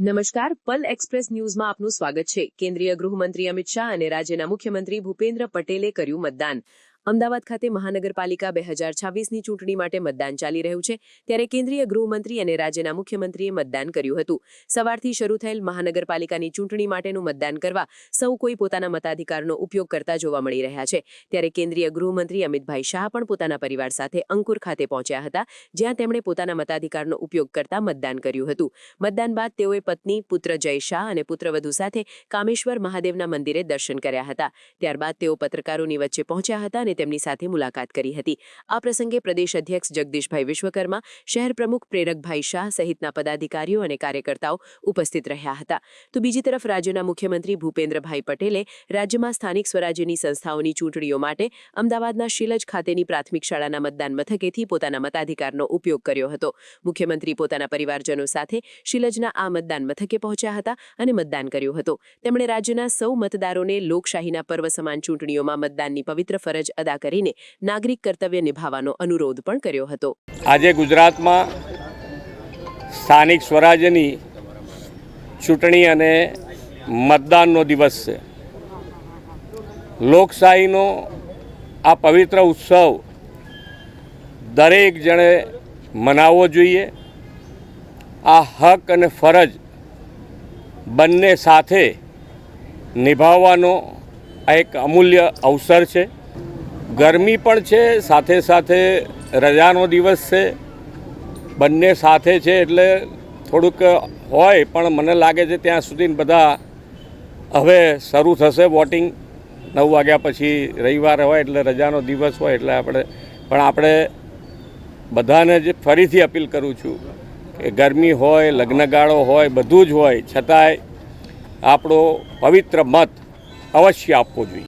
નમસ્કાર, પલ એક્સપ્રેસ ન્યૂઝમાં આપનું સ્વાગત છે। કેન્દ્રીય ગૃહમંત્રી અમિત શાહ અને રાજ્યના મુખ્યમંત્રી ભૂપેન્દ્ર પટેલે કર્યું મતદાન। અમદાવાદ ખાતે મહાનગરપાલિકા 2026ની ચૂંટણી માટે મતદાન ચાલી રહ્યું છે, ત્યારે કેન્દ્રીય ગૃહમંત્રી અને રાજ્યના મુખ્યમંત્રીએ મતદાન કર્યું હતું। સવારથી શરૂ થયેલ મહાનગરપાલિકાની ચૂંટણી માટેનું મતદાન કરવા સૌ કોઈ પોતાના મતાધિકારનો ઉપયોગ કરતા જોવા મળી રહ્યા છે। ત્યારે કેન્દ્રીય ગૃહમંત્રી અમિતભાઈ શાહ પણ પોતાના પરિવાર સાથે અંકુર ખાતે પહોંચ્યા હતા, જ્યાં તેમણે પોતાના મતાધિકારનો ઉપયોગ કરતા મતદાન કર્યું હતું। મતદાન બાદ તેઓએ પત્ની પુત્ર જય શાહ અને પુત્રવધુ સાથે કામેશ્વર મહાદેવના મંદિરે દર્શન કર્યા હતા। ત્યારબાદ તેઓ પત્રકારોની વચ્ચે પહોંચ્યા હતા અને તેમની સાથે મુલાકાત કરી હતી। આ પ્રસંગે પ્રદેશ અધ્યક્ષ જગદીશભાઈ વિશ્વકર્મા, શહેર પ્રમુખ પ્રેરકભાઈ શાહ સહિતના પદાધિકારીઓ અને કાર્યકર્તાઓ ઉપસ્થિત રહ્યા હતા। તો બીજી તરફ રાજ્યના મુખ્યમંત્રી ભૂપેન્દ્રભાઈ પટેલે રાજ્યમાં સ્થાનિક સ્વરાજ્યની સંસ્થાઓની ચૂંટણીઓ માટે અમદાવાદના શિલજ ખાતેની પ્રાથમિક શાળાના મતદાન મથકેથી પોતાના મતાધિકારનો ઉપયોગ કર્યો હતો। મુખ્યમંત્રી પોતાના પરિવારજનો સાથે શિલજના આ મતદાન મથકે પહોંચ્યા હતા અને મતદાન કર્યું હતું। તેમણે રાજ્યના સૌ મતદારોને લોકશાહીના પર્વ સમાન ચૂંટણીઓમાં મતદાનની પવિત્ર ફરજ અદા કરીને નાગરિક કર્તવ્ય નિભાવવાનો અનુરોધ પણ કર્યો હતો। આજે ગુજરાતમાં સ્થાનિક સ્વરાજ્યની ચૂંટણી અને મતદાનનો દિવસ છે। લોકશાહીનો આ પવિત્ર ઉત્સવ દરેક જણે મનાવવો જોઈએ। આ હક અને ફરજ બંને સાથે નિભાવવાનો આ એક અમૂલ્ય અવસર છે। ગરમી પણ છે, સાથે સાથે રજાનો દિવસ છે, બંને સાથે છે એટલે થોડુંક હોય, પણ મને લાગે છે ત્યાં સુધી બધા હવે શરૂ થશે વોટિંગ 9 વાગ્યા પછી। રવિવાર હોય એટલે રજાનો દિવસ હોય એટલે આપણે બધાને જ ફરીથી અપીલ કરું છું કે ગરમી હોય, લગ્નગાળો હોય, બધું જ હોય, છતાંય આપણો પવિત્ર મત અવશ્ય આપવો જોઈએ।